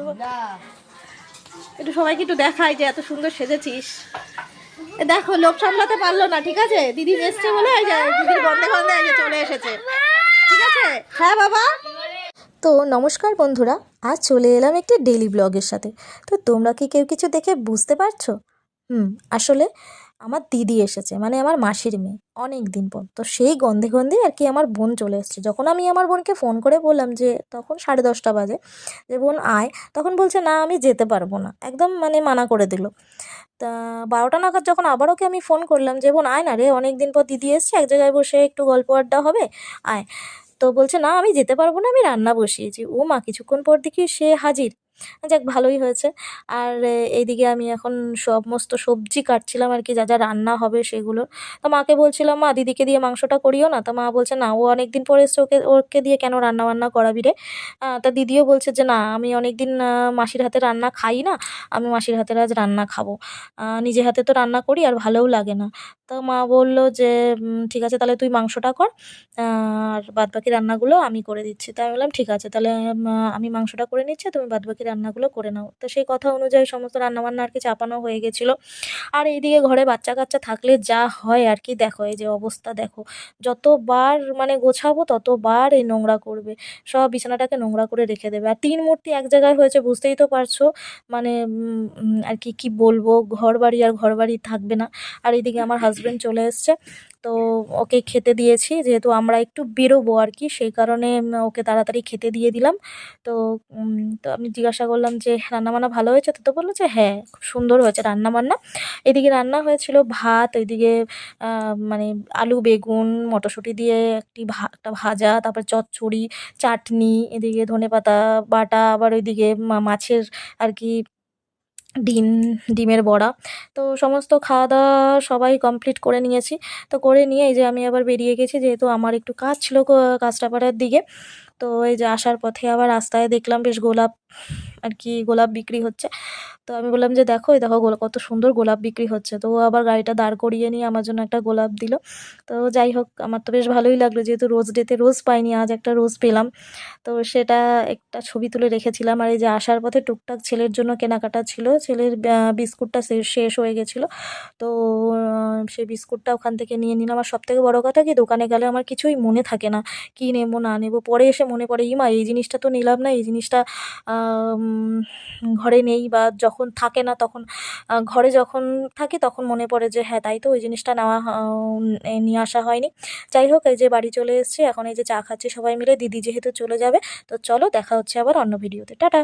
করবো, একটু সবাইকে একটু দেখাই যে এত সুন্দর সেজেছিস। দেখো লোভ সামলাতে পারলো না, ঠিক আছে, দিদি এসছে বলে এই যে দিদির গন্ধে গন্ধে এই যে চলে এসেছে, ঠিক আছে। হ্যাঁ বাবা। তো নমস্কার বন্ধুরা, আজ চলে এলাম একটি ডেইলি ব্লগের সাথে। তো তোমরা কি কেউ কিছু দেখে বুঝতে পারছো? আসলে আমার দিদি এসেছে, মানে আমার মাসির মেয়ে, অনেক দিন পর। তো সেই গন্ধে গন্ধে আর কি আমার বোন চলে এসেছে। যখন আমি আমার বোনকে ফোন করে বললাম, যে তখন 10:30 বাজে, যে বোন আয়, তখন বলছে না আমি যেতে পারবো না, একদম মানে মানা করে দিল। তা 12টা নাগাদ যখন আবার ওকে আমি ফোন করলাম, যে বোন আয় না রে, অনেক দিন পর দিদি এসছে, এক জায়গায় বসে একটু গল্প আড্ডা হবে, আয়। তো বলছে না আমি যেতে পারবো না, আমি রান্না বসিয়েছি। ও মা, কিছুক্ষণ পর দেখি সে হাজির। যাক, ভালোই হয়েছে। আর এইদিকে আমি এখন সমস্ত সবজি কাটছিলাম আর কি, যা যা রান্না হবে সেগুলো। তো মাকে বলছিলাম, মা দিদিকে দিয়ে মাংসটা করিও না। তো মা বলছে না, ও অনেক দিন পরে এসছে, ওকে দিয়ে কেন রান্না বান্না করাবি রে। তা দিদিও বলছে যে না, আমি অনেক দিন মাসির হাতে রান্না খাই না, আমি মাসির হাতের আজ রান্না খাবো। নিজে হাতে তো রান্না করি আর ভালোও লাগে না। তো মা বললো যে ঠিক আছে, তাহলে তুই মাংসটা কর, আর বাদবাকি রান্নাগুলো আমি করে দিচ্ছি। তাই আমি বললাম ঠিক আছে, তাহলে আমি মাংসটা করে নিচ্ছি, তুমি বাদবাকি রান্নাগুলো করে নাও। তো সেই কথা অনুযায়ী সমস্ত রান্নাবান্না আর কি চাপানো হয়ে গেছিলো। আর এইদিকে ঘরে বাচ্চা কাচ্চা থাকলে যা হয় আর কি, দেখো এই যে অবস্থা দেখো, যতবার মানে গোছাবো ততবার এই নোংরা করবে, সব বিছানাটাকে নোংরা করে রেখে দেবে। আর 3 মূর্তি এক জায়গায় হয়েছে, বুঝতেই তো পারছো। মানে আর কি কি বলবো, ঘর বাড়ি আর ঘর বাড়ি থাকবে না। আর এইদিকে আমার হাজবেন্ড চলে এসছে, তো ওকে খেতে দিয়েছি, যেহেতু আমরা একটু বেরোবো আর কি, সেই কারণে ওকে তাড়াতাড়ি খেতে দিয়ে দিলাম। তো তো আমি জিজ্ঞাসা করলাম যে রান্নাবান্না ভালো হয়েছে? তো বললো যে হ্যাঁ, খুব সুন্দর হয়েছে রান্নাবান্না। এদিকে রান্না হয়েছিল ভাত, ওইদিকে মানে আলু বেগুন মটরশুঁটি দিয়ে একটা ভাজা, তারপর চচ্চড়ি, চাটনি, এদিকে ধনেপাতা বাটা, আবার ওইদিকে মাছের আর কি ডিমের বড়া। তো সমস্ত খাওয়া দাওয়া সবাই কমপ্লিট করে নিয়েছি। তো করে নিয়ে এই যে আমি আবার বেরিয়ে গেছি, যেহেতু আমার একটু কাজ ছিল কাঁচরাপাড়ার দিকে। তো এই যে আসার পথে আবার রাস্তায় দেখলাম বেশ গোলাপ আর কি, গোলাপ বিক্রি হচ্ছে। তো আমি বললাম যে দেখো, এই দেখো কত সুন্দর গোলাপ বিক্রি হচ্ছে। তো ও আবার গাড়িটা দাঁড় করিয়ে নিয়ে আমার জন্য একটা গোলাপ দিল। তো যাই হোক, আমার তো বেশ ভালোই লাগলো, যেহেতু রোজ ডেতে রোজ পাইনি, আজ একটা রোজ পেলাম। তো সেটা একটা ছবি তুলে রেখেছিলাম। আর এই যে আসার পথে টুকটাক ছেলের জন্য কেনাকাটা ছিল, ছেলের বিস্কুটটা শেষ হয়ে গেছিলো। তো সেই বিস্কুটটা ওখান থেকে নিয়ে নিলাম। আর সবথেকে বড় কথা কি, দোকানে গেলে আমার কিছুই মনে থাকে না, কী নেবো না নেবো, পরে এসে মনে পড়ে ইমা এই জিনিসটা তো নিলাম না, এই জিনিসটা ঘরে নেই, বা যখন থাকে না তখন ঘরে যখন থাকি তখন মনে পড়ে যে হ্যাঁ তাই তো, ওই জিনিসটা নিয়ে আসা হয়নি। যাই হোক, এই যে বাড়ি চলে এসেছি, এখন এই যে চা খাচ্ছি সবাই মিলে, দিদি যেহেতু চলে যাবে। তো চলো, দেখা হচ্ছে আবার অন্য ভিডিওতে, টাটা।